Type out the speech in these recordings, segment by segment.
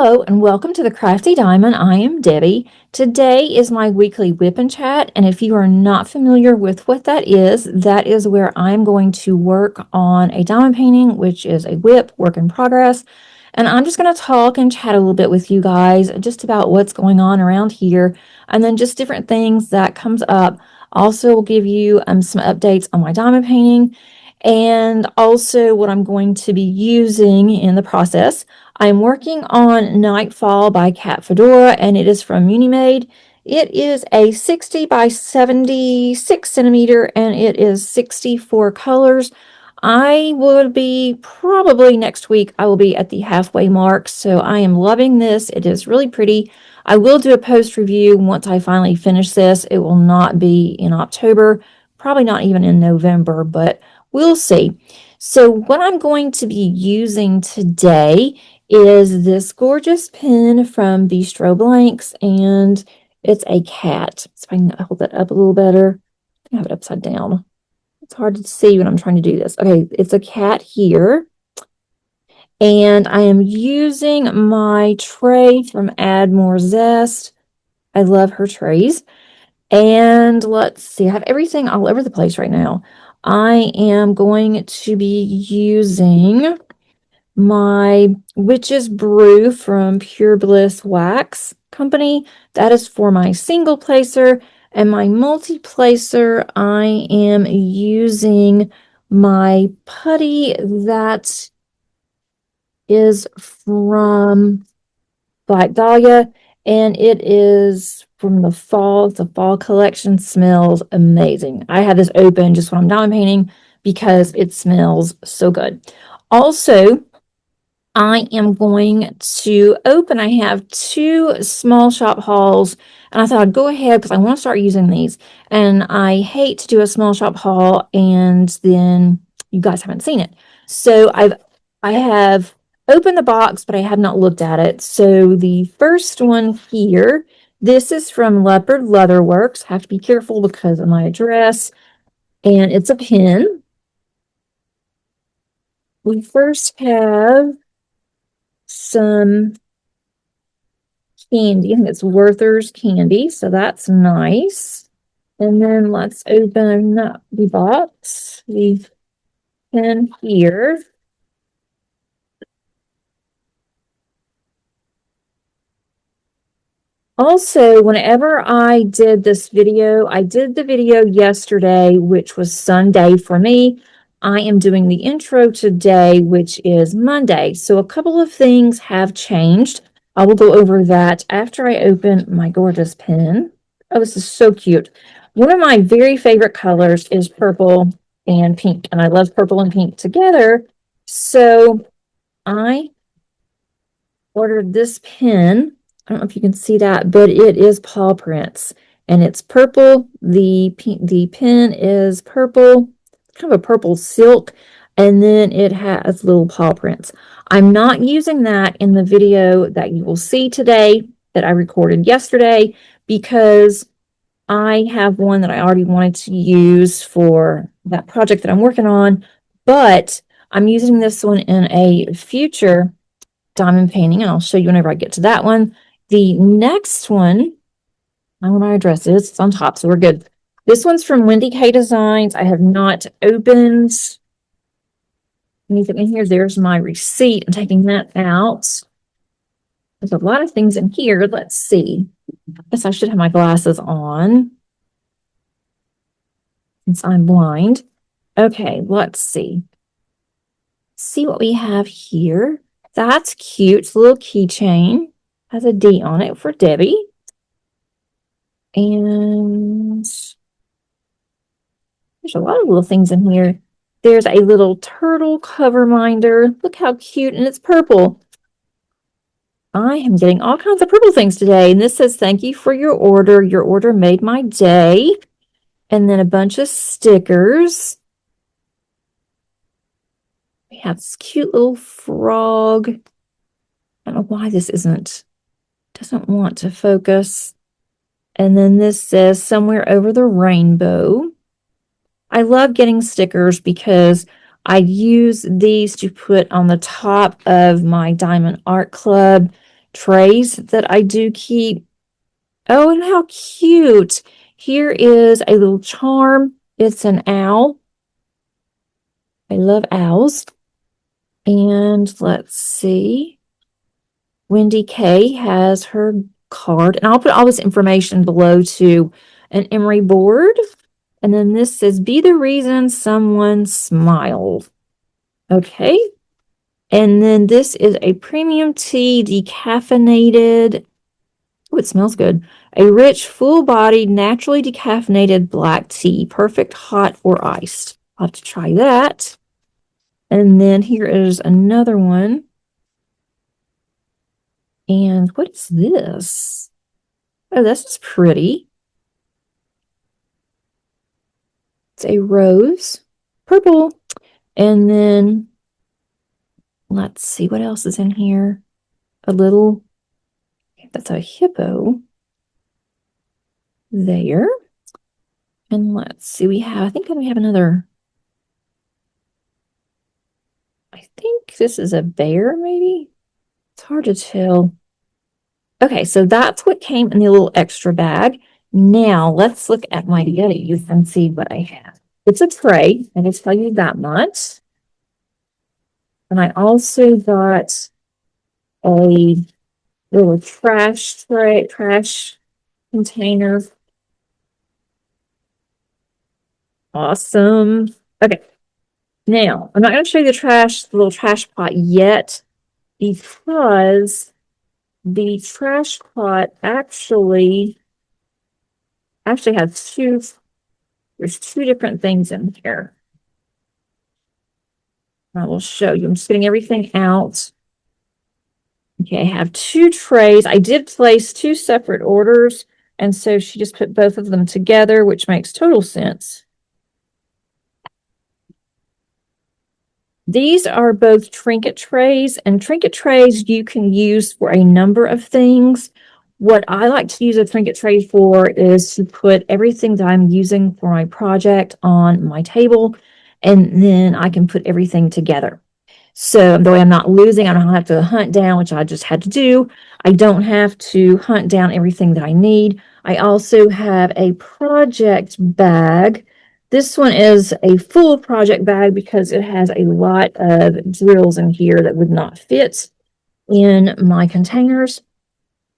Hello and welcome to the Crafty Diamond. I am Debbie. Today is my weekly whip and chat, and if you are not familiar with what that is where I'm going to work on a diamond painting, which is a whip work in progress. And I'm just going to talk and chat a little bit with you guys just about what's going on around here, and then just different things that comes up. Also, will give you some updates on my diamond painting, and also what I'm going to be using in the process. I'm working on Nightfall by Cat Fedora, and it is from Munimade. It is a 60 by 76 centimeter, and it is 64 colors. I would be probably next week, I will be at the halfway mark, so I am loving this. It is really pretty. I will do a post review once I finally finish this. It will not be in October, probably not even in November, but we'll see. So what I'm going to be using today is this gorgeous pen from Bistro Blanks, and it's a cat. So I can hold that up a little better. I have it upside down. It's hard to see when I'm trying to do this. Okay, it's a cat here. And I am using my tray from Add More Zest. I love her trays. And let's see, I have everything all over the place right now. I am going to be using my Witch's Brew from Pure Bliss Wax Company. That is for my single placer. And my multi-placer, I am using my putty that is from Black Dahlia, and it is from the fall. The fall collection. Smells amazing. I have this open just when I'm diamond painting because it smells so good. Also, I am going to open, I have two small shop hauls, and I thought I'd go ahead because I want to start using these. And I hate to do a small shop haul and then you guys haven't seen it. So I have opened the box, but I have not looked at it. So the first one here, this is from Leopard Leatherworks. Have to be careful because of my address. And it's a pen. We first have some candy. I think it's Werther's candy, so that's nice. And then let's open up the box. The pen here. Also, whenever I did this video, I did the video yesterday, which was Sunday for me. I am doing the intro today, which is Monday. So a couple of things have changed. I will go over that after I open my gorgeous pen. Oh, this is so cute. One of my very favorite colors is purple and pink, and I love purple and pink together. So I ordered this pen. I don't know if you can see that, but it is paw prints, and it's purple. The pen is purple, kind of a purple silk, and then it has little paw prints. I'm not using that in the video that you will see today that I recorded yesterday because I have one that I already wanted to use for that project that I'm working on, but I'm using this one in a future diamond painting, and I'll show you whenever I get to that one. The next one, I know what my address is. It's on top, so we're good. This one's from Wendy K Designs. I have not opened anything in here. There's my receipt. I'm taking that out. There's a lot of things in here. Let's see. I guess I should have my glasses on since I'm blind. Okay, let's see. See what we have here. That's cute. It's a little keychain. Has a D on it for Debbie. And there's a lot of little things in here. There's a little turtle cover minder. Look how cute, and it's purple. I am getting all kinds of purple things today. And this says, thank you for your order. Your order made my day. And then a bunch of stickers. We have this cute little frog. I don't know why this doesn't want to focus. And then this says somewhere over the rainbow. I love getting stickers because I use these to put on the top of my Diamond Art Club trays that I do keep. Oh, and how cute. Here is a little charm. It's an owl. I love owls. And let's see. Wendy K has her card. And I'll put all this information below to an emery board. And then this says, be the reason someone smiled. Okay. And then this is a premium tea, decaffeinated. Oh, it smells good. A rich, full-bodied, naturally decaffeinated black tea. Perfect hot or iced. I'll have to try that. And then here is another one. And what is this? Oh, this is pretty. It's a rose, purple. And then let's see what else is in here. A little, that's a hippo there. And let's see, I think we have another. I think this is a bear, maybe? It's hard to tell. Okay, so that's what came in the little extra bag. Now let's look at my goodies and see what I have. It's a tray, and I tell you that much. And I also got a little trash tray, trash container. Awesome. Okay. Now, I'm not going to show you the little trash pot yet, because the trash pot actually has there's two different things in here. I will show you. I'm just getting everything out. Okay, I have two trays. I did place two separate orders, and so she just put both of them together, which makes total sense. These are both trinket trays, and trinket trays you can use for a number of things. What I like to use a trinket tray for is to put everything that I'm using for my project on my table, and then I can put everything together. So the way I'm not losing, I don't have to hunt down, which I just had to do. I don't have to hunt down everything that I need. I also have a project bag. This one is a full project bag because it has a lot of drills in here that would not fit in my containers.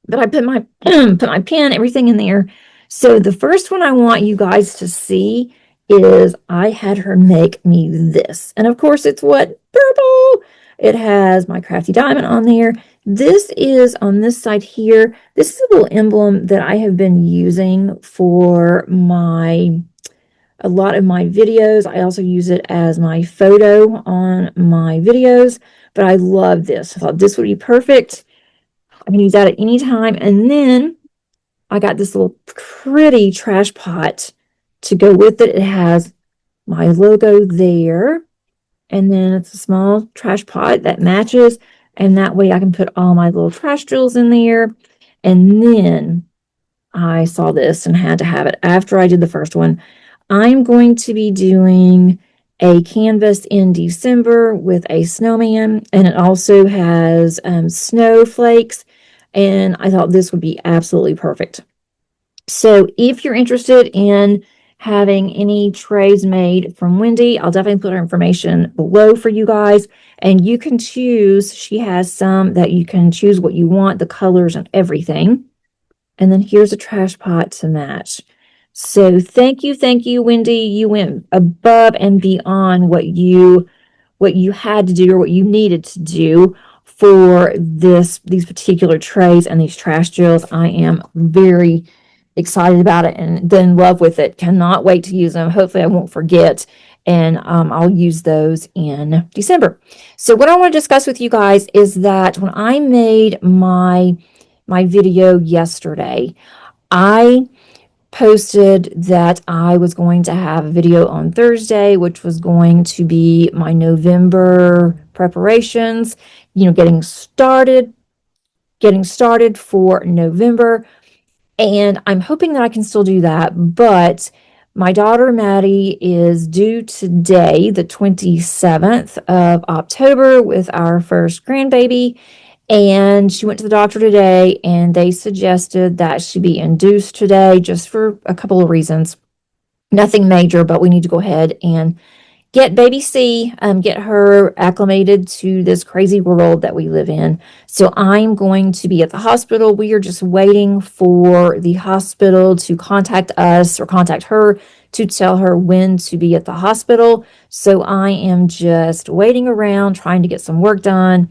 But I put my put my pen, everything in there. So the first one I want you guys to see is I had her make me this. And of course it's what? Purple. It has my crafty diamond on there. This is on this side here. This is a little emblem that I have been using for a lot of my videos. I also use it as my photo on my videos, but I love this. I thought this would be perfect. I can use that at any time. And then I got this little pretty trash pot to go with it. It has my logo there. And then it's a small trash pot that matches. And that way I can put all my little trash drills in there. And then I saw this and had to have it after I did the first one. I'm going to be doing a canvas in December with a snowman, and it also has snowflakes, and I thought this would be absolutely perfect. So if you're interested in having any trays made from Wendy, I'll definitely put her information below for you guys, and you can choose. She has some that you can choose what you want, the colors and everything. And then here's a trash pot to match. So thank you, Wendy. You went above and beyond what you had to do or what you needed to do for these particular trays and these trash drills. I am very excited about it and in love with it. Cannot wait to use them. Hopefully I won't forget, and I'll use those in December. So what I want to discuss with you guys is that when I made my video yesterday, I posted that I was going to have a video on Thursday, which was going to be my November preparations, getting started for November. And I'm hoping that I can still do that, but my daughter Maddie is due today, the 27th of October, with our first grandbaby. And she went to the doctor today, and they suggested that she be induced today just for a couple of reasons. Nothing major, but we need to go ahead and get baby C, get her acclimated to this crazy world that we live in. So I'm going to be at the hospital. We are just waiting for the hospital to contact us or contact her to tell her when to be at the hospital. So I am just waiting around, trying to get some work done.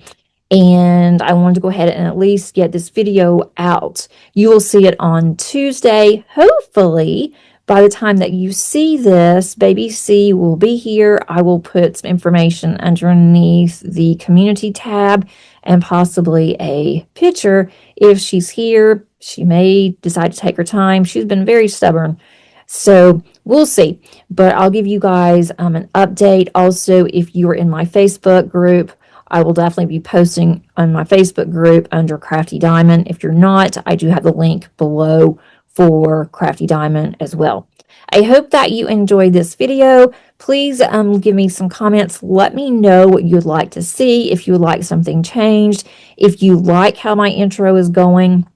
And I wanted to go ahead and at least get this video out. You will see it on Tuesday, hopefully. By the time that you see this, baby C will be here. I will put some information underneath the community tab and possibly a picture. If she's here, she may decide to take her time. She's been very stubborn. So we'll see. But I'll give you guys an update. Also, if you are in my Facebook group, I will definitely be posting on my Facebook group under Crafty Diamond. If you're not, I do have the link below for Crafty Diamond as well. I hope that you enjoyed this video. Please give me some comments. Let me know what you'd like to see, if you would like something changed, if you like how my intro is going,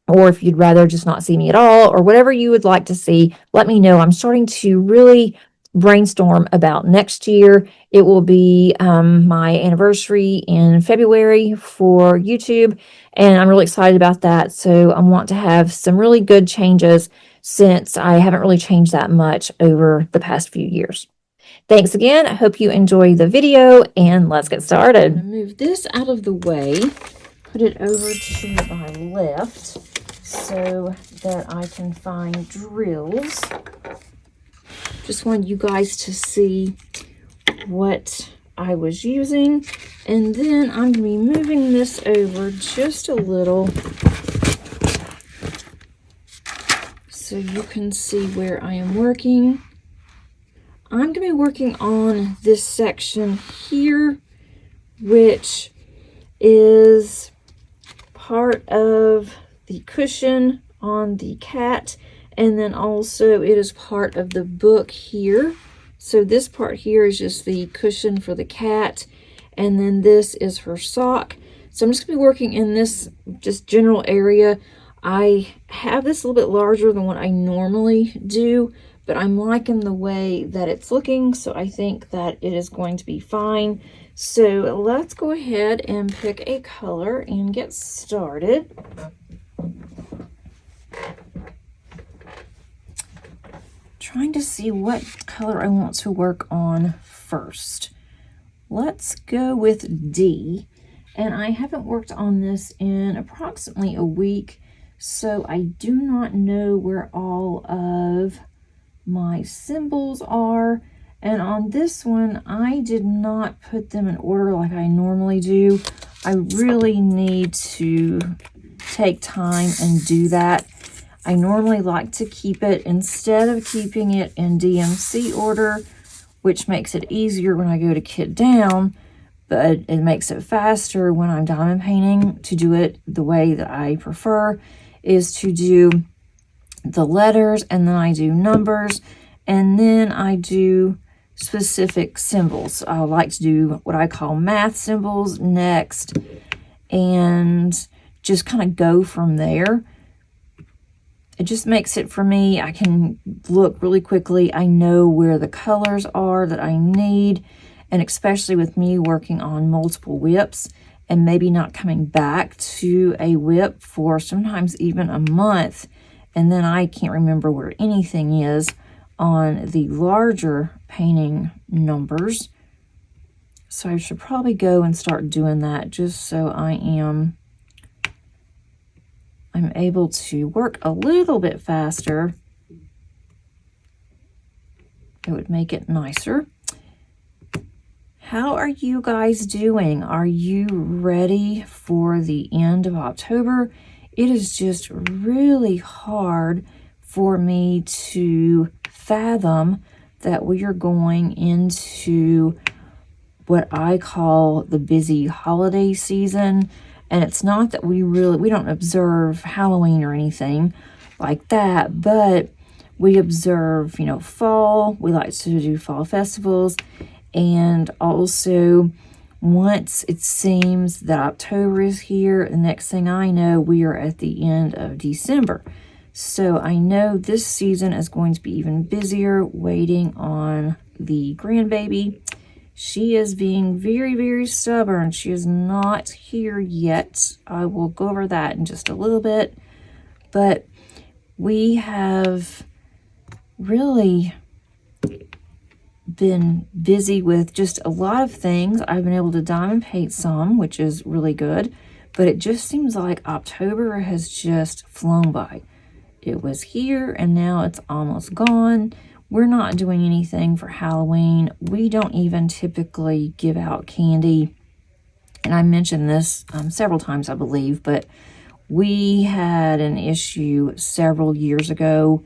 or if you'd rather just not see me at all, or whatever you would like to see, let me know. I'm starting to really brainstorm about next year. It will be my anniversary in February for YouTube, and I'm really excited about that. So I want to have some really good changes since I haven't really changed that much over the past few years. Thanks again. I hope you enjoy the video, and let's get started. I'm going to move this out of the way, put it over to my left so that I can find drills. Just wanted you guys to see what I was using. And then I'm going to be moving this over just a little so you can see where I am working. I'm going to be working on this section here, which is part of the cushion on the cat, and then also it is part of the book here. So this part here is just the cushion for the cat, and then this is her sock. So I'm just going to be working in this just general area. I have this a little bit larger than what I normally do, but I'm liking the way that it's looking, so I think that it is going to be fine. So let's go ahead and pick a color and get started. Trying to see what color I want to work on first. Let's go with D. And I haven't worked on this in approximately a week, so I do not know where all of my symbols are. And on this one, I did not put them in order like I normally do. I really need to take time and do that. I normally like to keep it, instead of keeping it in DMC order, which makes it easier when I go to kit down, but it makes it faster when I'm diamond painting. To do it the way that I prefer is to do the letters, and then I do numbers, and then I do specific symbols. I like to do what I call math symbols next, and just kind of go from there. It just makes it, for me, I can look really quickly. I know where the colors are that I need, and especially with me working on multiple whips and maybe not coming back to a whip for sometimes even a month, and then I can't remember where anything is on the larger painting numbers. So I should probably go and start doing that just so I'm able to work a little bit faster. It would make it nicer. How are you guys doing? Are you ready for the end of October? It is just really hard for me to fathom that we are going into what I call the busy holiday season. And it's not that we don't observe Halloween or anything like that, but we observe, fall. We like to do fall festivals. And also once it seems that October is here, the next thing I know, we are at the end of December. So I know this season is going to be even busier waiting on the grandbaby. She is being very, very stubborn. She is not here yet. I will go over that in just a little bit. But we have really been busy with just a lot of things. I've been able to diamond paint some, which is really good. But it just seems like October has just flown by. It was here and now it's almost gone. We're not doing anything for Halloween. We don't even typically give out candy. And I mentioned this several times, I believe, but we had an issue several years ago.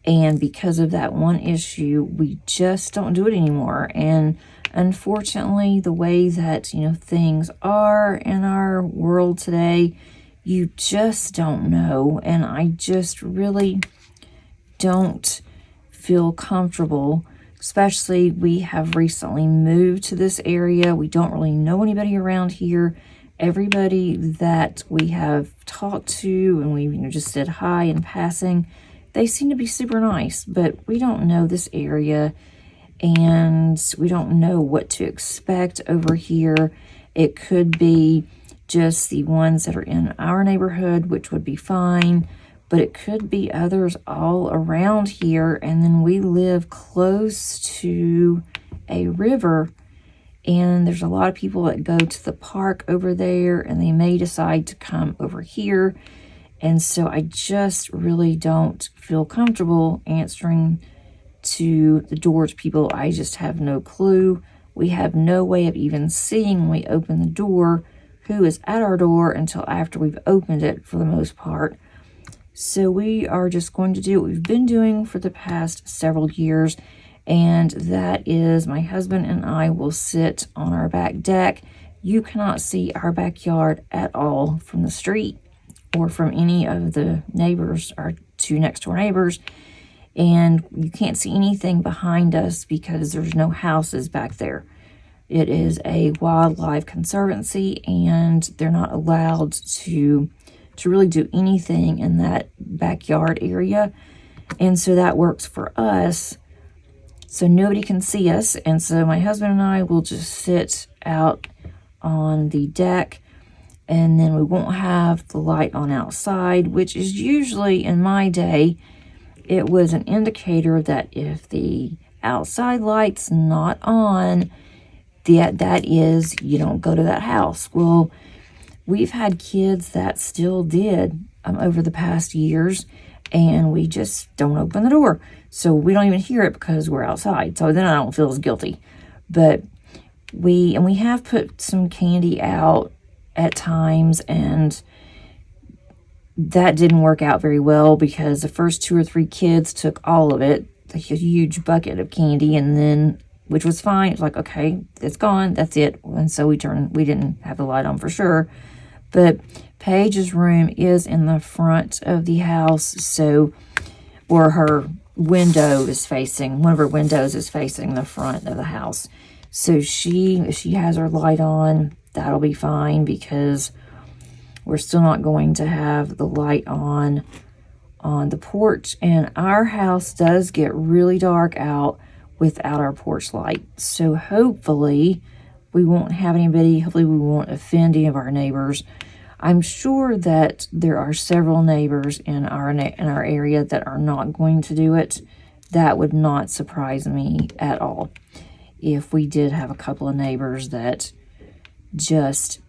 And because of that one issue, we just don't do it anymore. And unfortunately, the way that, things are in our world today, you just don't know. And I just really don't feel comfortable, especially we have recently moved to this area. We don't really know anybody around here. Everybody that we have talked to and we just said hi in passing, they seem to be super nice, but we don't know this area and we don't know what to expect over here. It could be just the ones that are in our neighborhood, which would be fine, but it could be others all around here. And then we live close to a river, and there's a lot of people that go to the park over there, and they may decide to come over here. And so I just really don't feel comfortable answering to the door to people. I just have no clue. We have no way of even seeing when we open the door who is at our door until after we've opened it for the most part. So we are just going to do what we've been doing for the past several years, and that is my husband and I will sit on our back deck. You cannot see our backyard at all from the street or from any of the neighbors, our two next door neighbors, and you can't see anything behind us because there's no houses back there. It is a wildlife conservancy, and they're not allowed to really do anything in that backyard area. And so that works for us. So nobody can see us. And so my husband and I will just sit out on the deck, and then we won't have the light on outside, which is usually, in my day, it was an indicator that if the outside light's not on, that is, you don't go to that house. Well, we've had kids that still did over the past years, and we just don't open the door. So we don't even hear it because we're outside. So then I don't feel as guilty. But we have put some candy out at times, and that didn't work out very well because the first 2 or 3 kids took all of it, a huge bucket of candy, and then, which was fine. It's like, okay, it's gone. That's it. And so we didn't have the light on for sure. But Paige's room is in the front of the house, or her window is facing, one of her windows is facing the front of the house. So if she has her light on, that'll be fine, because we're still not going to have the light on the porch. And our house does get really dark out without our porch light. So hopefully we won't have anybody, hopefully we won't offend any of our neighbors. I'm sure that there are several neighbors in our area that are not going to do it. That would not surprise me at all if we did have a couple of neighbors that just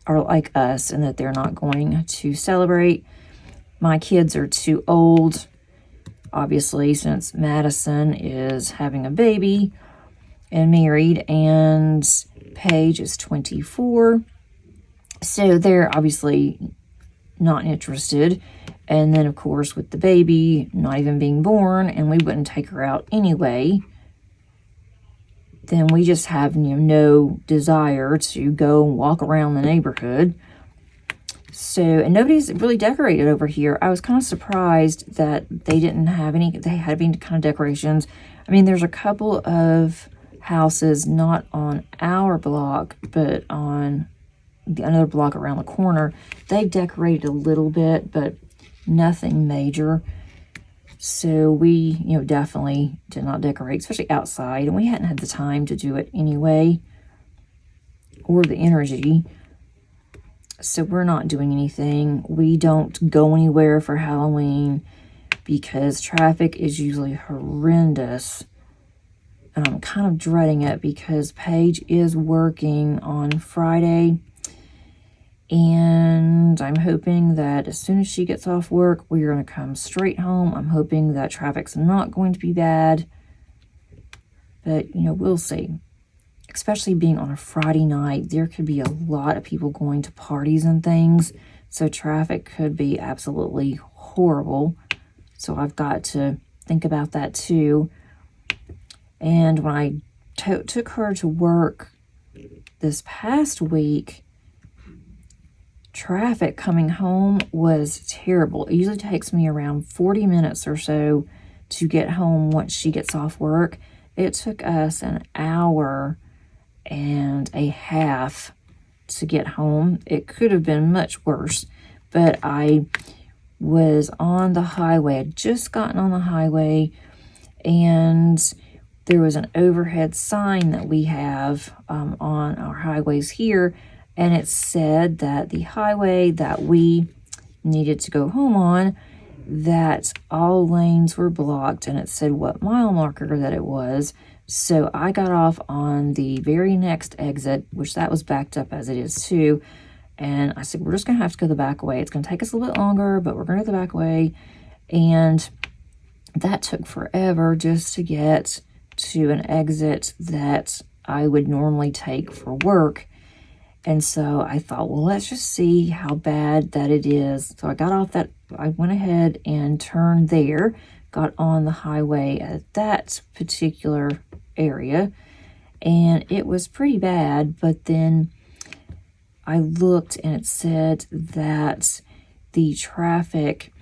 are like us and that they're not going to celebrate. My kids are too old, obviously, since Madison is having a baby and married, and Paige is 24. So they're obviously not interested. And then, of course, with the baby not even being born, and we wouldn't take her out anyway, then we just have no desire to go and walk around the neighborhood. So, and nobody's really decorated over here. I was kind of surprised that they didn't have any, they had any kind of decorations. I mean, there's a couple of houses, not on our block, but on another block around the corner, they've decorated a little bit, but nothing major. So we, definitely did not decorate, especially outside, and we hadn't had the time to do it anyway, or the energy. So we're not doing anything. We don't go anywhere for Halloween because traffic is usually horrendous. And I'm kind of dreading it because Paige is working on Friday. And I'm hoping that as soon as she gets off work, we're going to come straight home. I'm hoping that traffic's not going to be bad. But, we'll see. Especially being on a Friday night, there could be a lot of people going to parties and things. So traffic could be absolutely horrible. So I've got to think about that too. And when I took her to work this past week, traffic coming home was terrible. It usually takes me around 40 minutes or so to get home once she gets off work. It took us an hour and a half to get home. It could have been much worse, but I was on the highway. I'd just gotten on the highway, and there was an overhead sign that we have on our highways here, and it said that the highway that we needed to go home on, that all lanes were blocked, and it said what mile marker that it was. So I got off on the very next exit, which that was backed up as it is too. And I said, we're just going to have to go the back way. It's going to take us a little bit longer, but we're going to go the back way. And that took forever just to get to an exit that I would normally take for work. And so I thought, well, let's just see how bad that it is. So I got off that. I went ahead and turned there, got on the highway at that particular area, and it was pretty bad. But then I looked and it said that the traffic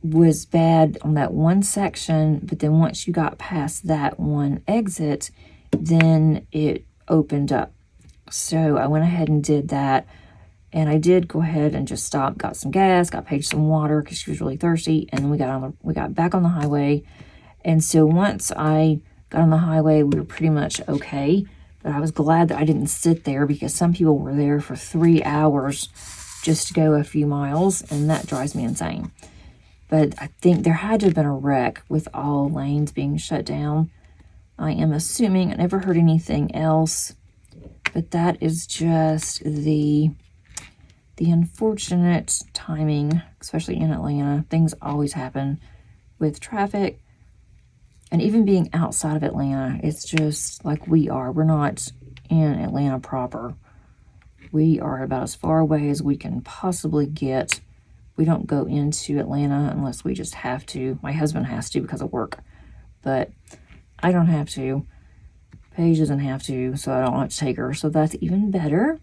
was bad on that one section, but then once you got past that one exit, then it opened up. So I went ahead and did that. And I did go ahead and just stop, got some gas, got Paige some water because she was really thirsty, and then we got back on the highway. And so once I got on the highway, we were pretty much okay. But I was glad that I didn't sit there because some people were there for 3 hours just to go a few miles, and that drives me insane. But I think there had to have been a wreck with all lanes being shut down. I am assuming. I never heard anything else, but that is just the unfortunate timing, especially in Atlanta. Things always happen with traffic. And even being outside of Atlanta, it's just like we are. We're not in Atlanta proper. We are about as far away as we can possibly get. We don't go into Atlanta unless we just have to. My husband has to because of work. But I don't have to. Paige doesn't have to, so I don't have to take her. So that's even better.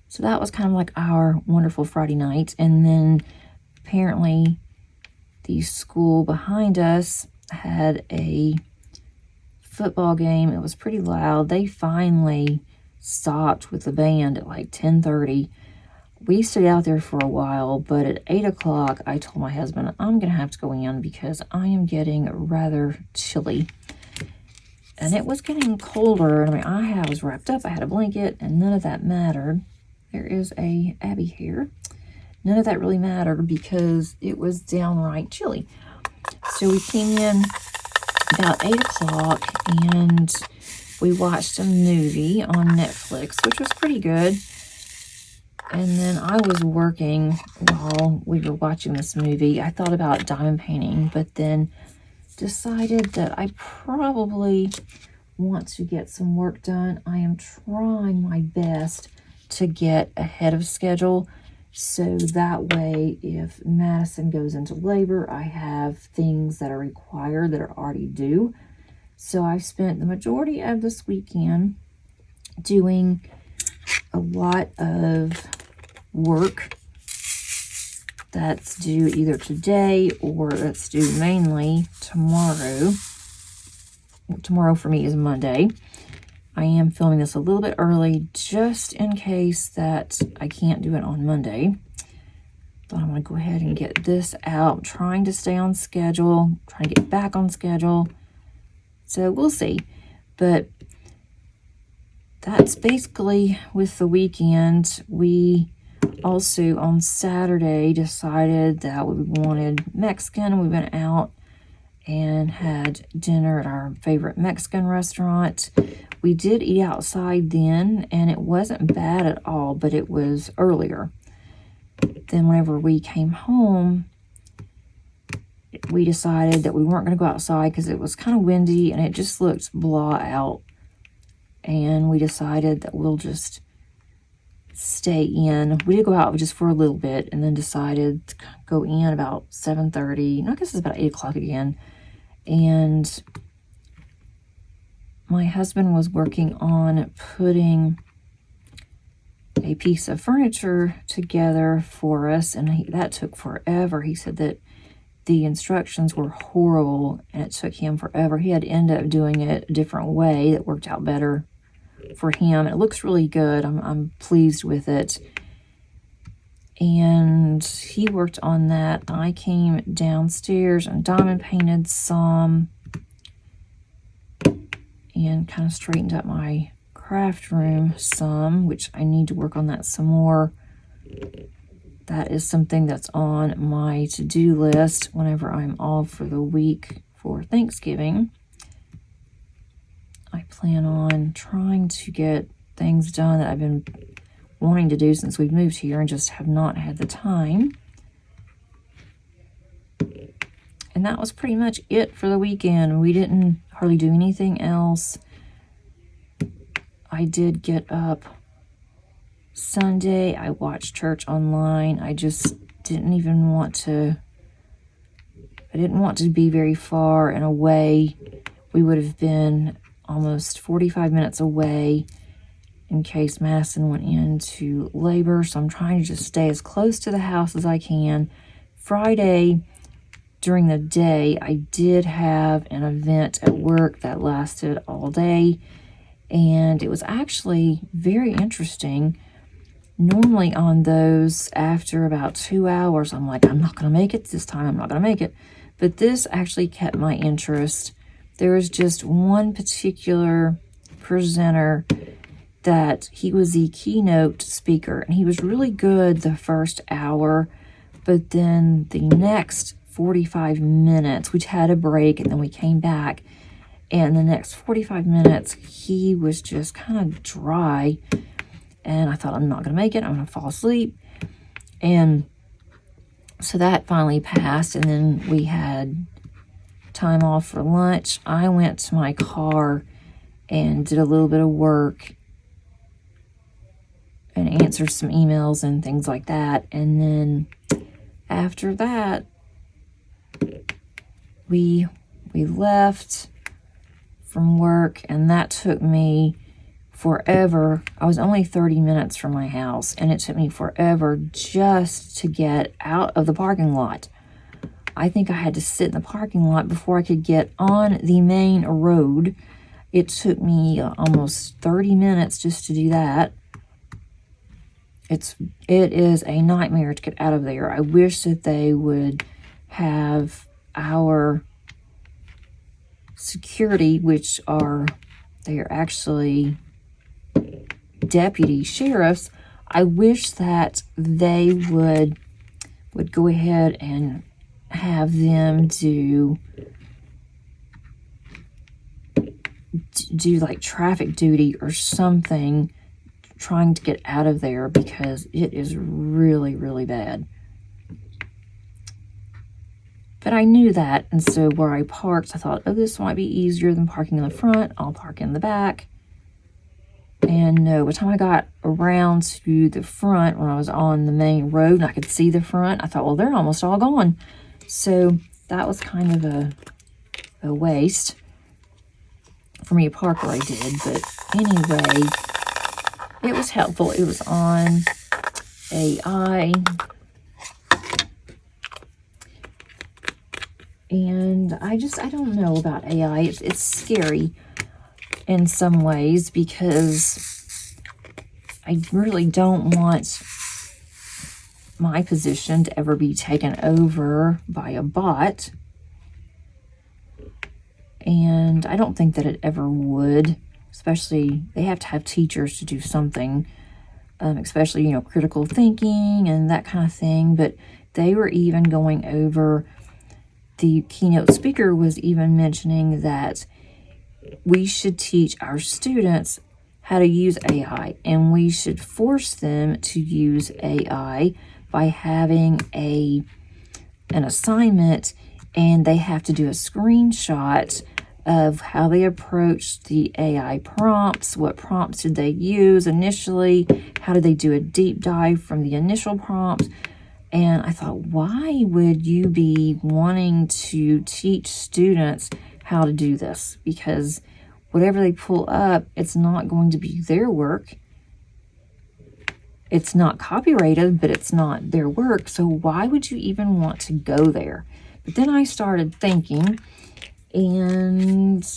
So that was kind of like our wonderful Friday night. And then apparently the school behind us had a football game. It was pretty loud. They finally stopped with the band at like 10:30. We stayed out there for a while, but at 8 o'clock, I told my husband, I'm going to have to go in because I am getting rather chilly. And it was getting colder. I mean, I was wrapped up. I had a blanket, and none of that mattered. There is a Abby here. None of that really mattered because it was downright chilly. So we came in about 8 o'clock, and we watched a movie on Netflix, which was pretty good. And then I was working while we were watching this movie. I thought about diamond painting, but then decided that I probably want to get some work done. I am trying my best to get ahead of schedule, so that way if Madison goes into labor, I have things that are required that are already due. So I've spent the majority of this weekend doing a lot of work that's due either today or that's due mainly tomorrow. tomorrow for me is Monday. I am filming this a little bit early just in case that I can't do it on Monday. But I'm going to go ahead and get this out. I'm trying to stay on schedule, trying to get back on schedule. So we'll see. But that's basically with the weekend. We also on Saturday decided that we wanted Mexican. We went out and had dinner at our favorite Mexican restaurant. We did eat outside then, and it wasn't bad at all, but it was earlier. Then whenever we came home, we decided that we weren't going to go outside because it was kind of windy and it just looked blah out. And we decided that we'll just stay in. We did go out just for a little bit and then decided to go in about 7:30. I guess it's about 8 o'clock again. And my husband was working on putting a piece of furniture together for us, and that took forever. He said that the instructions were horrible and it took him forever. He had to end up doing it a different way that worked out better for him. It looks really good. I'm pleased with it. And he worked on that. I came downstairs and diamond painted some and kind of straightened up my craft room some, which I need to work on that some more. That is something that's on my to-do list whenever I'm off for the week for Thanksgiving. I plan on trying to get things done that I've been wanting to do since we've moved here and just have not had the time. And that was pretty much it for the weekend. We didn't hardly do anything else. I did get up Sunday. I watched church online. I just didn't even want to, I didn't want to be very far and away. We would have been almost 45 minutes away in case Madison went into labor. So I'm trying to just stay as close to the house as I can. Friday, during the day, I did have an event at work that lasted all day. And it was actually very interesting. Normally on those, after about 2 hours, I'm like, I'm not going to make it this time. I'm not going to make it. But this actually kept my interest. There was just one particular presenter that he was the keynote speaker. And he was really good the first hour. But then the next 45 minutes, we had a break and then we came back. And the next 45 minutes, he was just kind of dry. And I thought, I'm not going to make it. I'm going to fall asleep. And so that finally passed. And then we had time off for lunch. I went to my car and did a little bit of work and answered some emails and things like that. And then after that, we left from work, and that took me forever. I was only 30 minutes from my house, and it took me forever just to get out of the parking lot. I think I had to sit in the parking lot before I could get on the main road. It took me almost 30 minutes just to do that. It is a nightmare to get out of there. I wish that they would have our security, which they are actually deputy sheriffs. I wish that they would go ahead and have them do like traffic duty or something, trying to get out of there, because it is really, really bad. But I knew that, and so where I parked, I thought, oh, this might be easier than parking in the front. I'll park in the back. And no, by the time I got around to the front, when I was on the main road and I could see the front, I thought, well, they're almost all gone. So that was kind of a waste for me to park where I did. But anyway, it was helpful. It was on AI. And I don't know about AI. It's scary in some ways because I really don't want my position to ever be taken over by a bot. And I don't think that it ever would, especially they have to have teachers to do something, especially, critical thinking and that kind of thing. But they were even going over, the keynote speaker was even mentioning that we should teach our students how to use AI, and we should force them to use AI by having an assignment, and they have to do a screenshot of how they approached the AI prompts, what prompts did they use initially, how did they do a deep dive from the initial prompts. And I thought, why would you be wanting to teach students how to do this? Because whatever they pull up, it's not going to be their work. It's not copyrighted, but it's not their work. So why would you even want to go there? But then I started thinking, and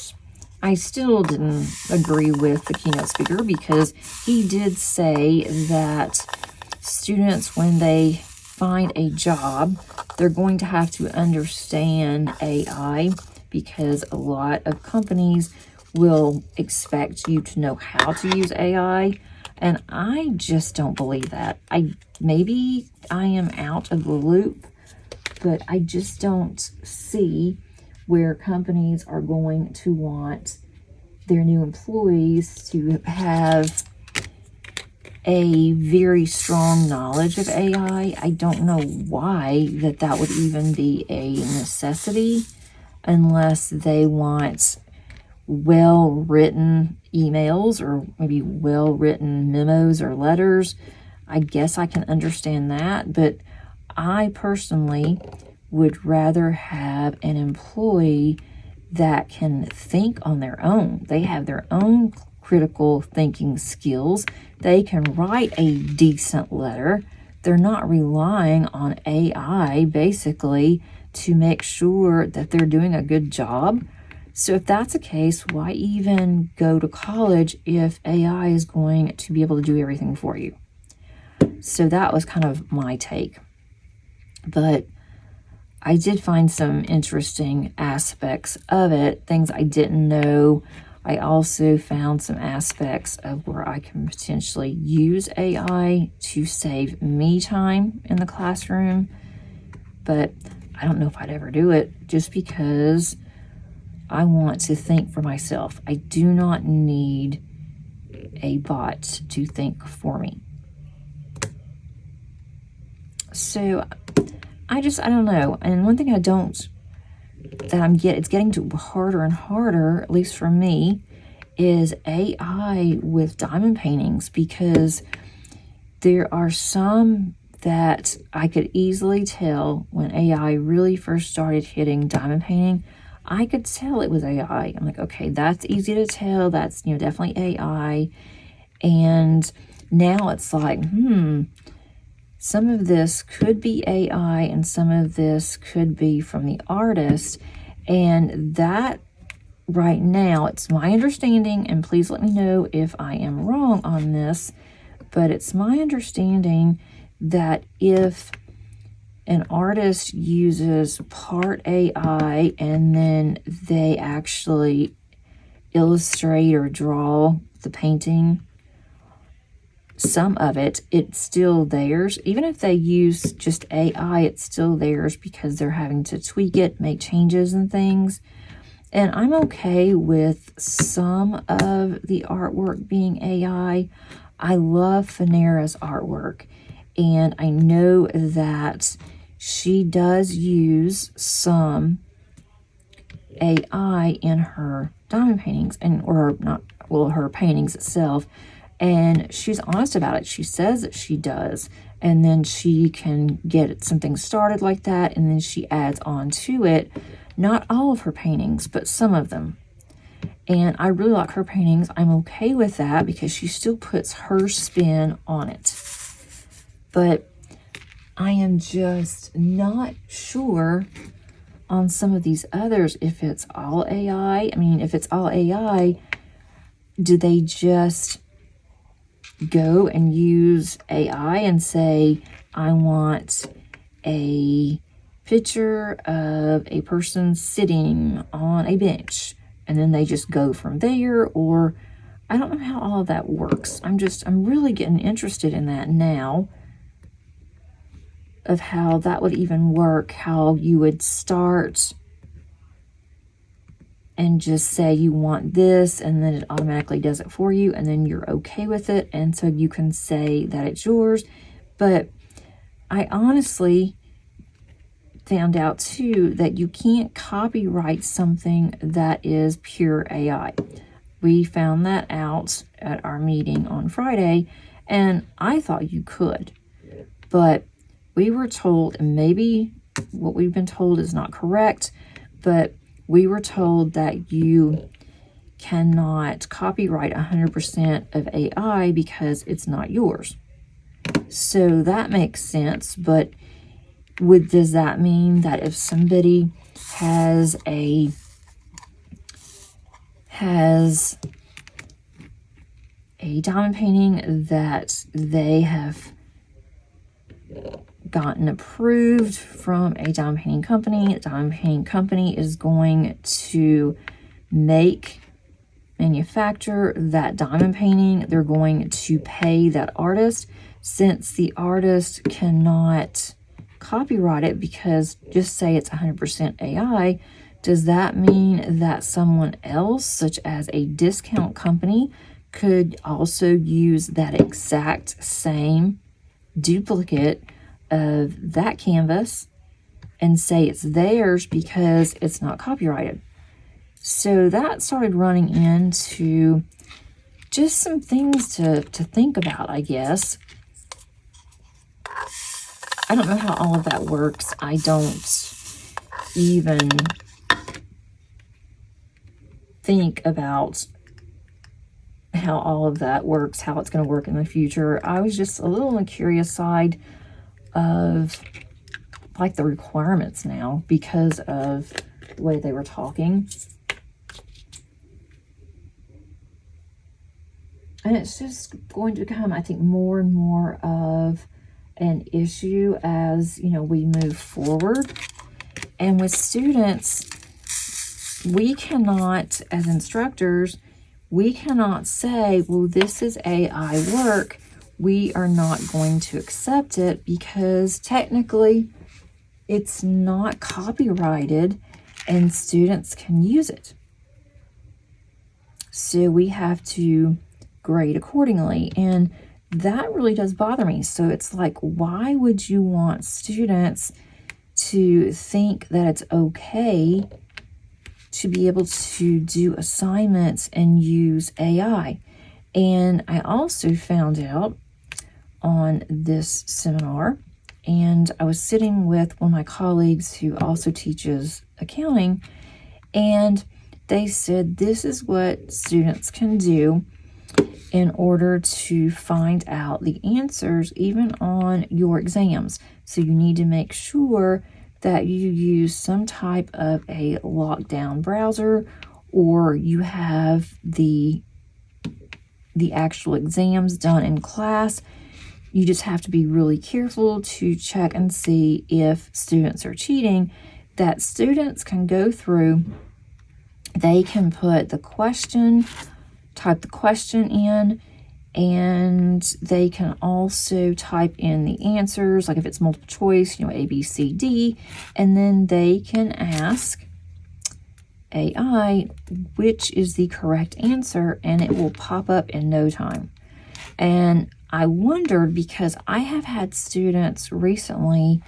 I still didn't agree with the keynote speaker, because he did say that students, when they find a job, they're going to have to understand AI, because a lot of companies will expect you to know how to use AI. And I just don't believe that. Maybe I am out of the loop, but I just don't see where companies are going to want their new employees to have a very strong knowledge of AI. I don't know why that would even be a necessity, unless they want well-written emails or maybe well-written memos or letters. I guess I can understand that, but I personally would rather have an employee that can think on their own. They have their own critical thinking skills. They can write a decent letter. They're not relying on AI basically to make sure that they're doing a good job. So if that's the case, why even go to college if AI is going to be able to do everything for you? So that was kind of my take. But I did find some interesting aspects of it, things I didn't know. I also found some aspects of where I can potentially use AI to save me time in the classroom. But I don't know if I'd ever do it, just because I want to think for myself. I do not need a bot to think for me. So I don't know. And one thing it's getting to harder and harder, at least for me, is AI with diamond paintings, because there are some that I could easily tell when AI really first started hitting diamond painting. I could tell it was AI. I'm like, okay, that's easy to tell. That's, definitely AI. And now it's like, some of this could be AI and some of this could be from the artist. And that right now, it's my understanding, and please let me know if I am wrong on this, but it's my understanding that if an artist uses part AI and then they actually illustrate or draw the painting, some of it's still theirs. Even if they use just AI, it's still theirs, because they're having to tweak it, make changes and things. And I'm okay with some of the artwork being AI. I love Fanera's artwork, and I know that she does use some AI in her diamond paintings, her paintings itself. And she's honest about it. She says that she does. And then she can get something started like that, and then she adds on to it. Not all of her paintings, but some of them. And I really like her paintings. I'm okay with that, because she still puts her spin on it. But I am just not sure on some of these others if it's all AI. I mean, if it's all AI, do they just go and use AI and say, I want a picture of a person sitting on a bench, and then they just go from there? Or I don't know how all of that works. I'm really getting interested in that now, of how that would even work, how you would start and just say you want this, and then it automatically does it for you, and then you're okay with it, and so you can say that it's yours. But I honestly found out too that you can't copyright something that is pure AI. We found that out at our meeting on Friday, and I thought you could, but we were told, and maybe what we've been told is not correct, but we were told that you cannot copyright 100% of AI because it's not yours. So that makes sense, but does that mean that if somebody has a diamond painting that they have gotten approved from a diamond painting company, the diamond painting company is going to manufacture that diamond painting, they're going to pay that artist, since the artist cannot copyright it because just say it's 100% AI, does that mean that someone else, such as a discount company, could also use that exact same duplicate of that canvas and say it's theirs because it's not copyrighted? So that started running into just some things to think about, I guess. I don't know how all of that works. I don't even think about how all of that works, how it's going to work in the future. I was just a little on the curious side of like the requirements now because of the way they were talking. And it's just going to become, I think, more and more of an issue as, we move forward. And with students, we cannot, as instructors, we cannot say, well, this is AI work. We are not going to accept it because technically it's not copyrighted and students can use it. So we have to grade accordingly. And that really does bother me. So it's like, why would you want students to think that it's okay to be able to do assignments and use AI? And I also found out on this seminar, and I was sitting with one of my colleagues who also teaches accounting, and they said this is what students can do in order to find out the answers even on your exams. So you need to make sure that you use some type of a lockdown browser, or you have the actual exams done in class. You just have to be really careful to check and see if students are cheating. That students can go through, they can put the question, type the question in, and they can also type in the answers, like if it's multiple choice, A, B, C, D, and then they can ask AI which is the correct answer, and it will pop up in no time. And I wondered, because I have had students recently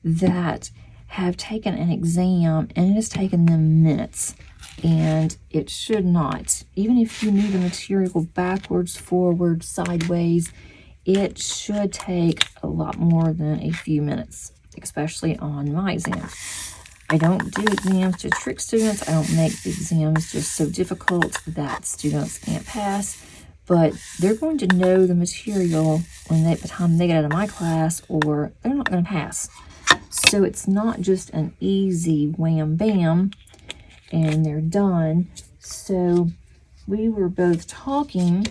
that have taken an exam and it has taken them minutes, and it should not. Even if you knew the material backwards, forward, sideways, it should take a lot more than a few minutes, especially on my exams. I don't do exams to trick students. I don't make the exams just so difficult that students can't pass. But they're going to know the material when the time they get out of my class, or they're not going to pass. So it's not just an easy wham bam and they're done. So we were both talking,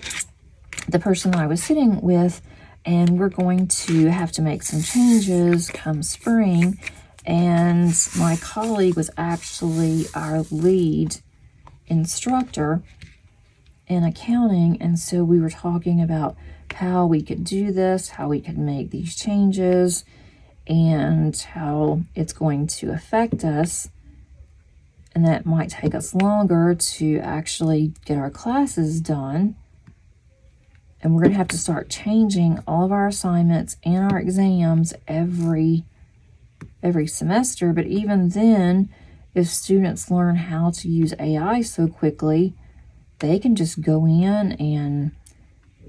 the person that I was sitting with, and we're going to have to make some changes come spring. And my colleague was actually our lead instructor in accounting, and so we were talking about how we could do this, how we could make these changes, and how it's going to affect us, and that might take us longer to actually get our classes done. And we're going to have to start changing all of our assignments and our exams every semester. But even then, if students learn how to use AI so quickly, they can just go in and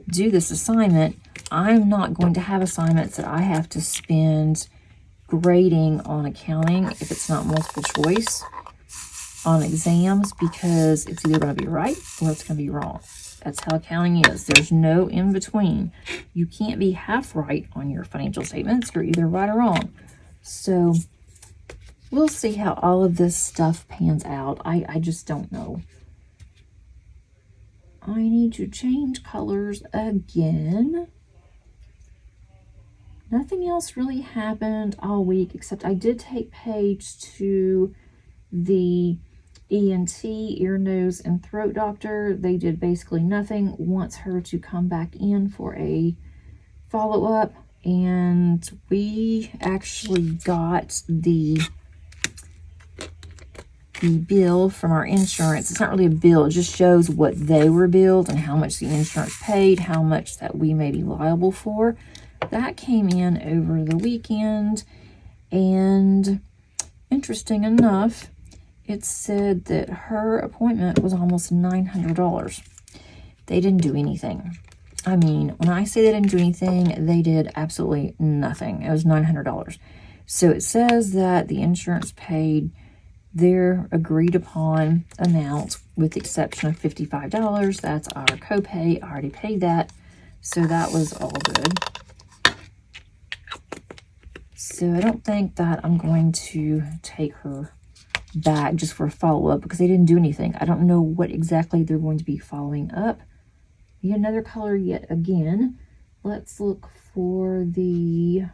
do this assignment. I'm not going to have assignments that I have to spend grading on accounting if it's not multiple choice on exams, because it's either going to be right or it's going to be wrong. That's how accounting is. There's no in between. You can't be half right on your financial statements. You're either right or wrong. So we'll see how all of this stuff pans out. I just don't know. I need to change colors again. Nothing else really happened all week, except I did take Paige to the ENT, ear, nose, and throat doctor. They did basically nothing. Wants her to come back in for a follow-up, and we actually got the bill from our insurance. It's not really a bill, it just shows what they were billed and how much the insurance paid, how much that we may be liable for. That came in over the weekend, and interesting enough, it said that her appointment was almost $900. They didn't do anything. I mean, when I say they didn't do anything, they did absolutely nothing. It was $900. So it says that the insurance paid their agreed upon amount with the exception of $55. That's our copay. I already paid that. So that was all good. So I don't think that I'm going to take her back just for a follow-up because they didn't do anything. I don't know what exactly they're going to be following up. Yet another color yet again. Let's look for the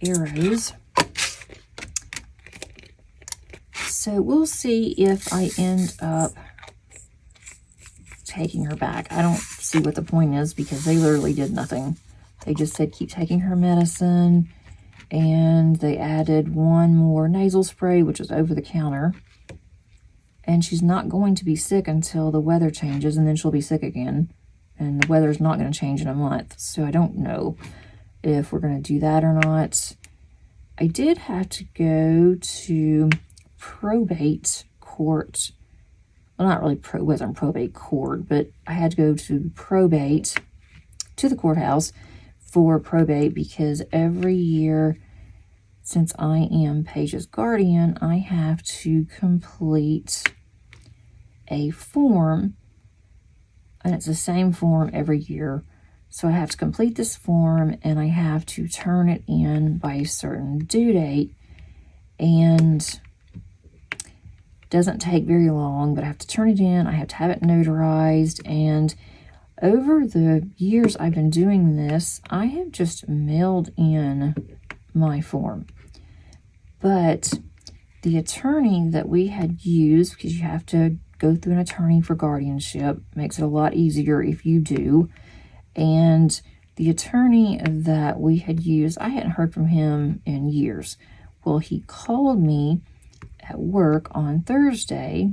arrows. So we'll see if I end up taking her back. I don't see what the point is because they literally did nothing. They just said keep taking her medicine, and they added one more nasal spray, which is over the counter. And she's not going to be sick until the weather changes, and then she'll be sick again. And the weather's not going to change in a month. So I don't know if we're going to do that or not. I did have to go to probate court. Well, not really, it wasn't probate court, but I had to go to probate, to the courthouse for probate, because every year since I am Paige's guardian, I have to complete a form, and it's the same form every year. So I have to complete this form, and I have to turn it in by a certain due date, and it doesn't take very long, but I have to turn it in. I have to have it notarized, and over the years I've been doing this, I have just mailed in my form. But the attorney that we had used, because you have to go through an attorney for guardianship, makes it a lot easier if you do. And the attorney that we had used, I hadn't heard from him in years. Well, he called me at work on Thursday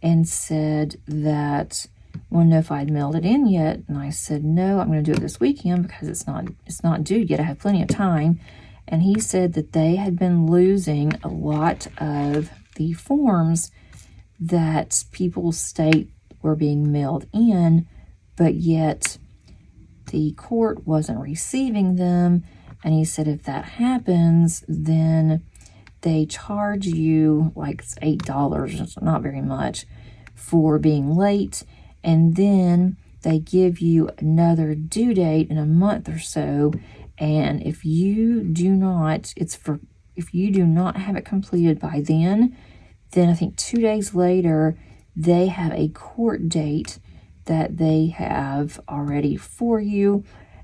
and said that wanted to know if I'd mailed it in yet, and I said no, I'm going to do it this weekend because it's not due yet. I have plenty of time. And he said that they had been losing a lot of the forms that people state were being mailed in, but yet the court wasn't receiving them. And he said if that happens, then they charge you like $8, it's not very much, for being late. And then they give you another due date in a month or so, And if you do not, if you do not have it completed by then I think 2 days later, they have a court date that they have already for you,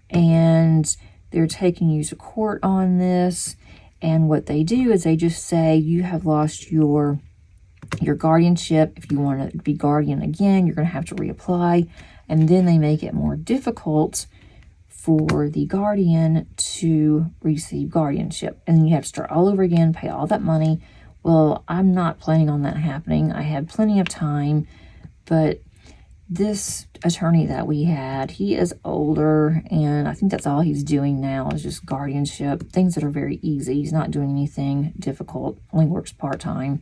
and they're taking you to court on this. And what they do is they just say you have lost your guardianship. If you want to be guardian again, you're going to have to reapply. And then they make it more difficult for the guardian to receive guardianship. And then you have to start all over again, pay all that money. Well, I'm not planning on that happening. I had plenty of time, but this attorney that we had, he is older, and I think that's all he's doing now is just guardianship, things that are very easy. He's not doing anything difficult, only works part-time.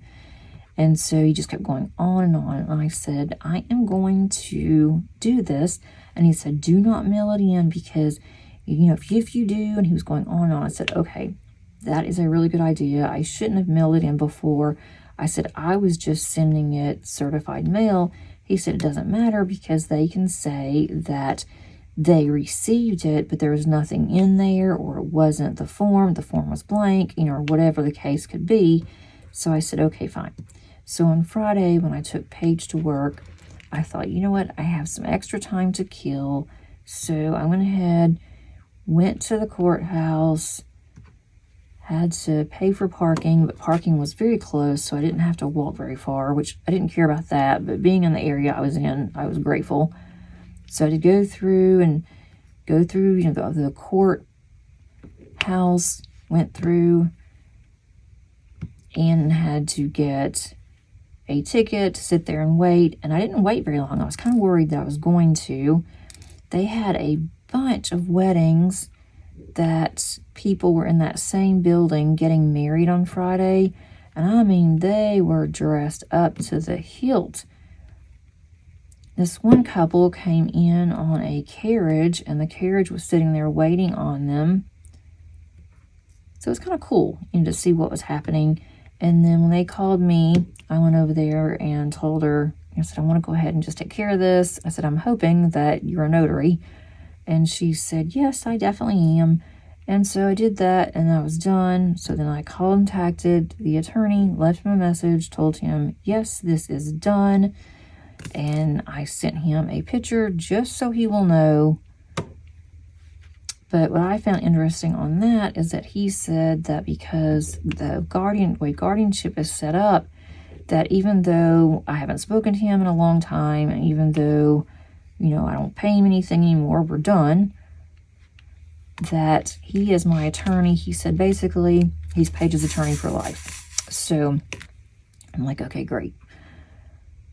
And so he just kept going on and on. And I said, I am going to do this. And he said, do not mail it in because, you know, if you do, and he was going on and on. I said, okay, that is a really good idea. I shouldn't have mailed it in before. I said, I was just sending it certified mail. He said, it doesn't matter because they can say that they received it, but there was nothing in there, or it wasn't the form was blank, you know, or whatever the case could be. So I said, okay, fine. So on Friday, when I took Paige to work, I thought, you know what, I have some extra time to kill. So I went ahead, went to the courthouse, had to pay for parking, but parking was very close, so I didn't have to walk very far, which I didn't care about that, but being in the area I was in, I was grateful. So I had to go through, you know, the courthouse, went through, and had to get a ticket to sit there and wait. And I didn't wait very long. I was kind of worried that I was going to. They had a bunch of weddings that people were in that same building getting married on Friday. And I mean, they were dressed up to the hilt. This one couple came in on a carriage, and the carriage was sitting there waiting on them. So it's kind of cool, you know, to see what was happening. And then when they called me, I went over there and told her, I said, I want to go ahead and just take care of this. I said, I'm hoping that you're a notary. And she said, yes, I definitely am. And so I did that, and I was done. So then I contacted the attorney, left him a message, told him, yes, this is done. And I sent him a picture just so he will know. But what I found interesting on that is that he said that because the way guardianship is set up, that even though I haven't spoken to him in a long time, and even though, you know, I don't pay him anything anymore, we're done, that he is my attorney. He said basically he's Paige's attorney for life. So I'm like, okay, great.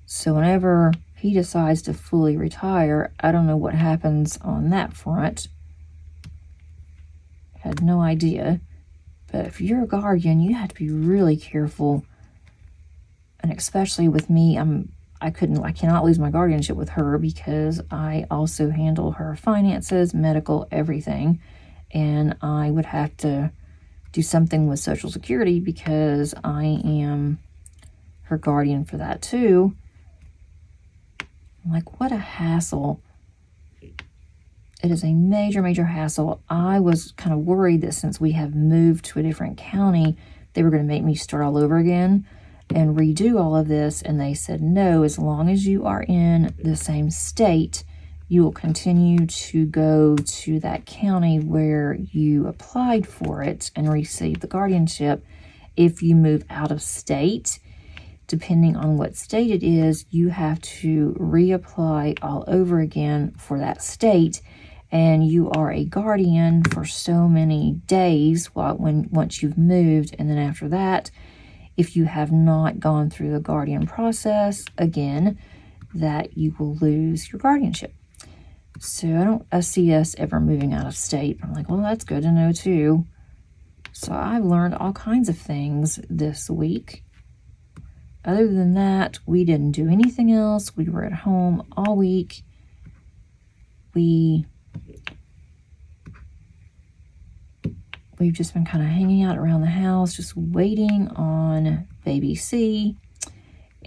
So whenever he decides to fully retire, I don't know what happens on that front. Had no idea. But if you're a guardian, you have to be really careful. And especially with me, I cannot lose my guardianship with her because I also handle her finances, medical, everything. And I would have to do something with Social Security because I am her guardian for that too. I'm like, what a hassle. It is a major, major hassle. I was kind of worried that since we have moved to a different county, they were going to make me start all over again and redo all of this. And they said, no, as long as you are in the same state, you will continue to go to that county where you applied for it and receive the guardianship. If you move out of state, depending on what state it is, you have to reapply all over again for that state. And you are a guardian for so many days once you've moved. And then after that, if you have not gone through the guardian process again, that you will lose your guardianship. So I don't see us ever moving out of state. I'm like, well, that's good to know too. So I've learned all kinds of things this week. Other than that, we didn't do anything else. We were at home all week. We've just been kind of hanging out around the house, just waiting on baby C.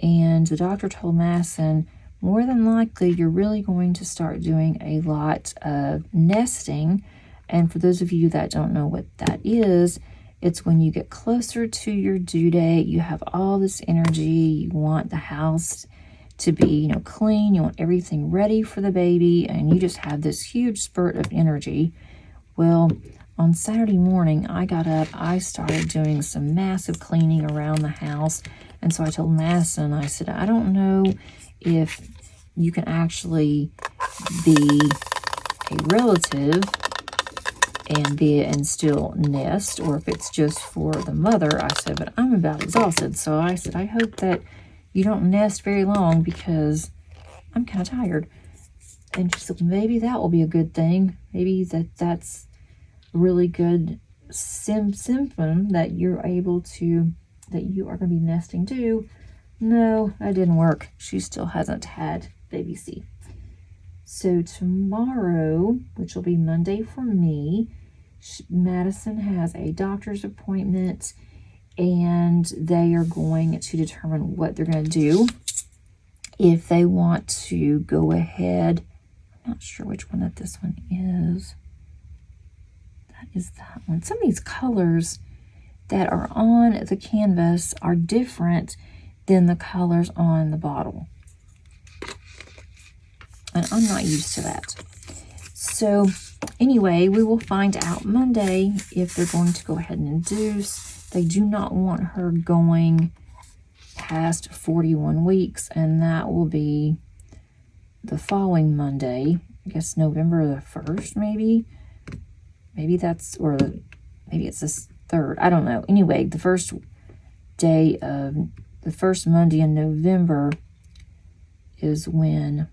And the doctor told Madison, more than likely, you're really going to start doing a lot of nesting. And for those of you that don't know what that is, it's when you get closer to your due date, you have all this energy, you want the house to be, clean, you want everything ready for the baby, and you just have this huge spurt of energy. Well, on Saturday morning, I got up, I started doing some massive cleaning around the house, and so I told Madison, I said, I don't know if you can actually be a relative and still nest, or if it's just for the mother. I said, but I'm about exhausted, so I said, I hope that you don't nest very long because I'm kind of tired. And she said, maybe that will be a good thing. Maybe that's a really good symptom that you're able to, that you are going to be nesting too. No, that didn't work. She still hasn't had baby C. So tomorrow, which will be Monday for me, Madison has a doctor's appointment, and they are going to determine what they're going to do. If they want to go ahead, I'm not sure which one that this one is. That is that one. Some of these colors that are on the canvas are different than the colors on the bottle. And I'm not used to that. So anyway, we will find out Monday if they're going to go ahead and induce. They do not want her going past 41 weeks, and that will be the following Monday. I guess November the 1st, maybe. Maybe that's, or maybe it's the 3rd. I don't know. Anyway, the first Monday in November is when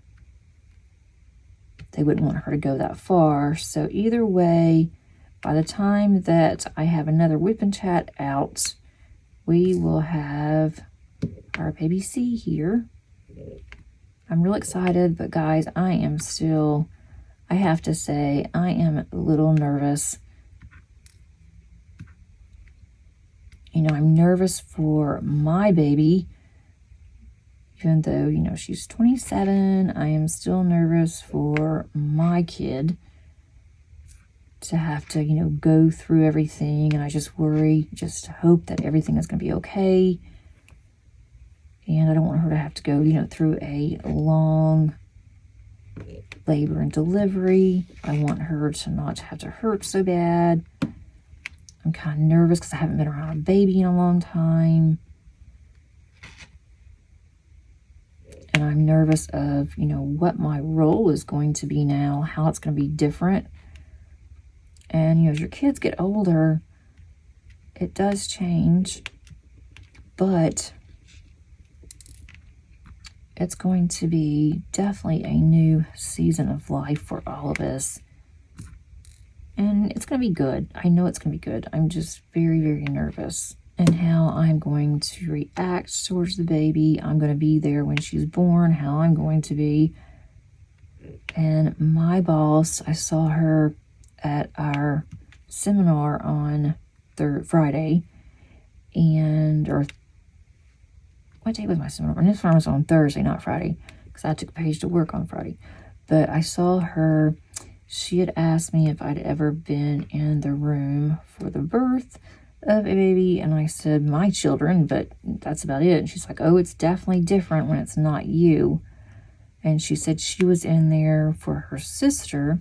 they wouldn't want her to go that far. So either way, by the time that I have another Whip and Chat out, we will have our baby C here. I'm real excited, but guys, I have to say, I am a little nervous. I'm nervous for my baby. Even though, she's 27, I am still nervous for my kid to have to, go through everything. And I just worry, just hope that everything is going to be okay. And I don't want her to have to go, through a long labor and delivery. I want her to not have to hurt so bad. I'm kind of nervous because I haven't been around a baby in a long time. And I'm nervous of, what my role is going to be now, how it's going to be different. And, as your kids get older, it does change. But it's going to be definitely a new season of life for all of us. And it's going to be good. I know it's going to be good. I'm just very, very nervous. And how I'm going to react towards the baby. I'm going to be there when she's born, how I'm going to be. And my boss, I saw her at our seminar on Friday. Or what day was my seminar? And this one was on Thursday, not Friday, because I took Paige to work on Friday. But I saw her. She had asked me if I'd ever been in the room for the birth of a baby, and I said my children, but that's about it. And she's like, oh, it's definitely different when it's not you. And she said she was in there for her sister,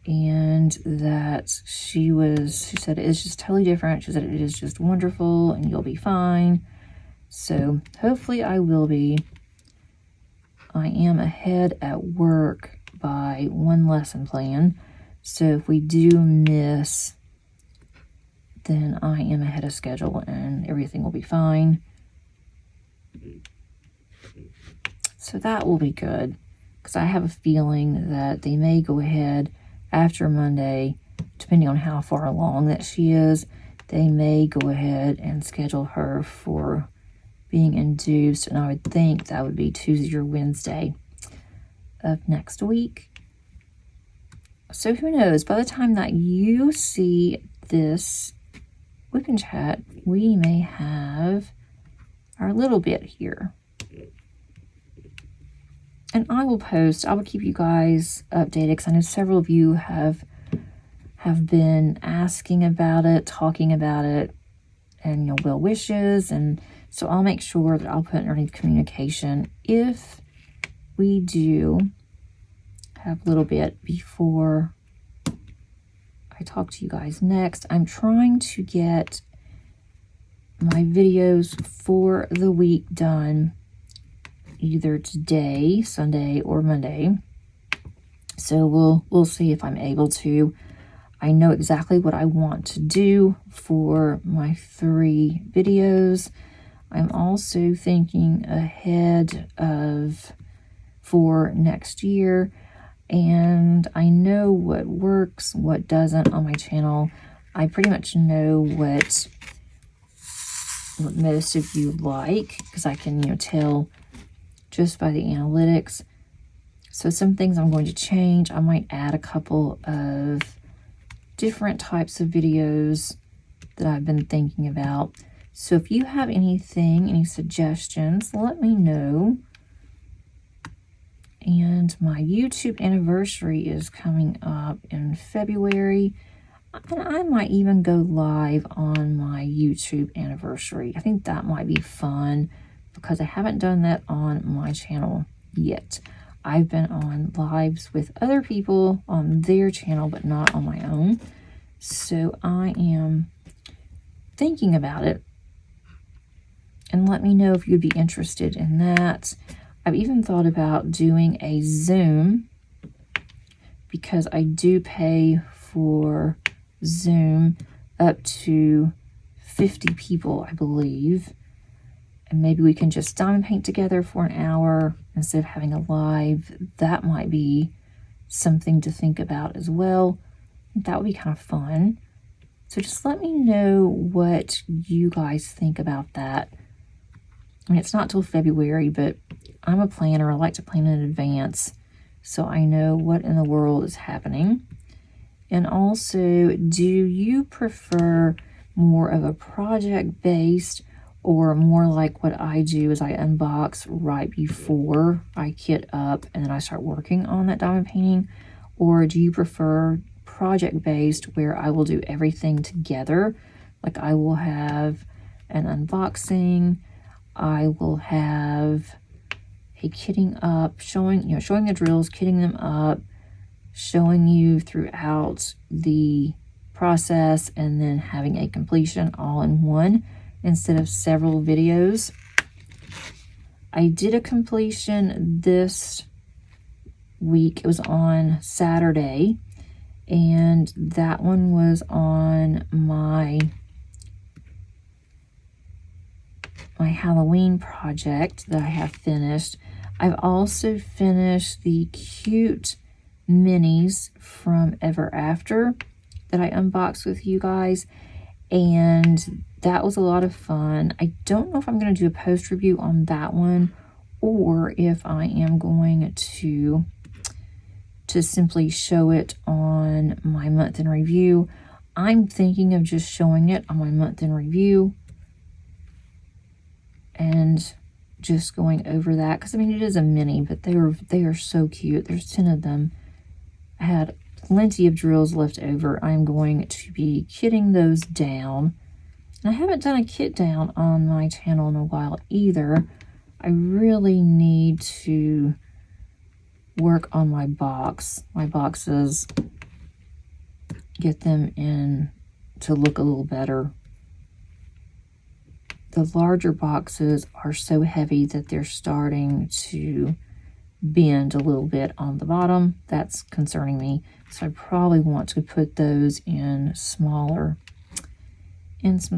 and that she said it's just totally different. She said it is just wonderful and you'll be fine. So hopefully I will be. I am ahead at work by one lesson plan, so if we do miss, then I am ahead of schedule and everything will be fine. So that will be good, because I have a feeling that they may go ahead after Monday, depending on how far along that she is, they may go ahead and schedule her for being induced, and I would think that would be Tuesday or Wednesday of next week. So who knows, by the time that you see this Whip and Chat, we may have our little bit here. And I will keep you guys updated, because I know several of you have have been asking about it, talking about it, and well wishes. And so I'll make sure that I'll put underneath communication if we do have a little bit before I talk to you guys next. I'm trying to get my videos for the week done either today, Sunday, or Monday. So we'll see if I'm able to. I know exactly what I want to do for my 3 videos. I'm also thinking ahead for next year, and I know what works, what doesn't on my channel. I pretty much know what most of you like, because I can tell just by the analytics. So some things I'm going to change. I might add a couple of different types of videos that I've been thinking about. So if you have anything, any suggestions, let me know. And my YouTube anniversary is coming up in February. And I might even go live on my YouTube anniversary. I think that might be fun because I haven't done that on my channel yet. I've been on lives with other people on their channel, but not on my own. So I am thinking about it. And let me know if you'd be interested in that. I've even thought about doing a Zoom, because I do pay for Zoom up to 50 people, I believe. And maybe we can just diamond paint together for an hour instead of having a live. That might be something to think about as well. That would be kind of fun. So just let me know what you guys think about that. I mean, it's not till February, but I'm a planner. I like to plan in advance so I know what in the world is happening. And also, do you prefer more of a project-based, or more like what I do is I unbox right before I kit up and then I start working on that diamond painting? Or do you prefer project-based, where I will do everything together? Like I will have an unboxing, I will have a kitting up, showing the drills, kitting them up, showing you throughout the process, and then having a completion all in one instead of several videos. I did a completion this week. It was on Saturday, and that one was on my Halloween project that I have finished. I've also finished the cute minis from Ever After that I unboxed with you guys, and that was a lot of fun. I don't know if I'm going to do a post review on that one, or if I am going to simply show it on my month in review. I'm thinking of just showing it on my month in review and just going over that, because I mean, it is a mini, but they are so cute. There's 10 of them. I had plenty of drills left over. I'm going to be kitting those down. And I haven't done a kit down on my channel in a while either. I really need to work on my boxes, get them in to look a little better. The larger boxes are so heavy that they're starting to bend a little bit on the bottom. That's concerning me. So I probably want to put those in some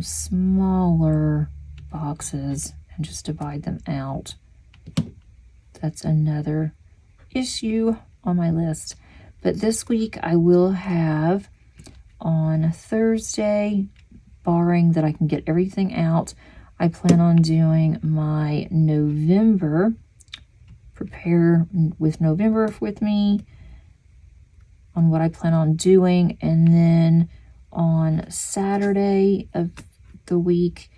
smaller boxes and just divide them out. That's another issue on my list. But this week I will have on Thursday, barring that I can get everything out, I plan on doing my November, prepare with November with me on what I plan on doing. And then on Saturday of the week,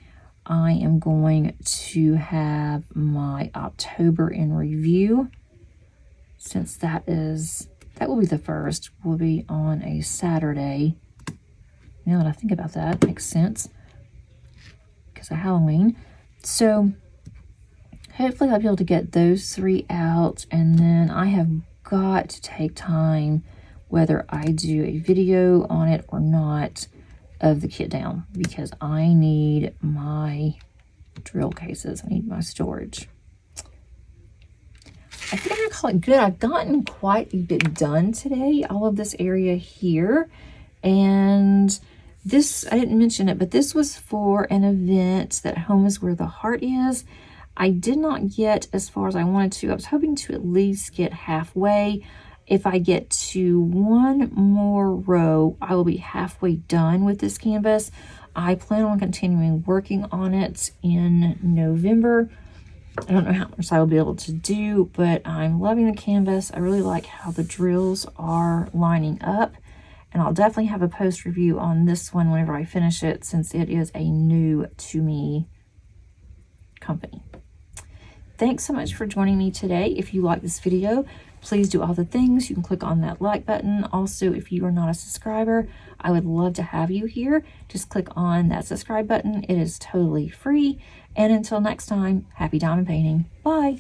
I am going to have my October in review, since that is that will be the first, will be on a Saturday. Now that I think about that, makes sense because of Halloween. So hopefully I'll be able to get those 3 out, and then I have got to take time, whether I do a video on it or not, of the kit down, because I need my drill cases. I need my storage. I think I'm gonna call it good. I've gotten quite a bit done today. All of this area here, and this, I didn't mention it, but this was for an event that Home is Where the Heart Is. I did not get as far as I wanted to. I was hoping to at least get halfway. If I get to 1 more row, I will be halfway done with this canvas. I plan on continuing working on it in November. I don't know how much I will be able to do, but I'm loving the canvas. I really like how the drills are lining up, and I'll definitely have a post review on this one whenever I finish it, since it is a new to me company. Thanks so much for joining me today. If you like this video, please do all the things. You can click on that like button. Also, if you are not a subscriber, I would love to have you here. Just click on that subscribe button. It is totally free. And until next time, happy diamond painting. Bye.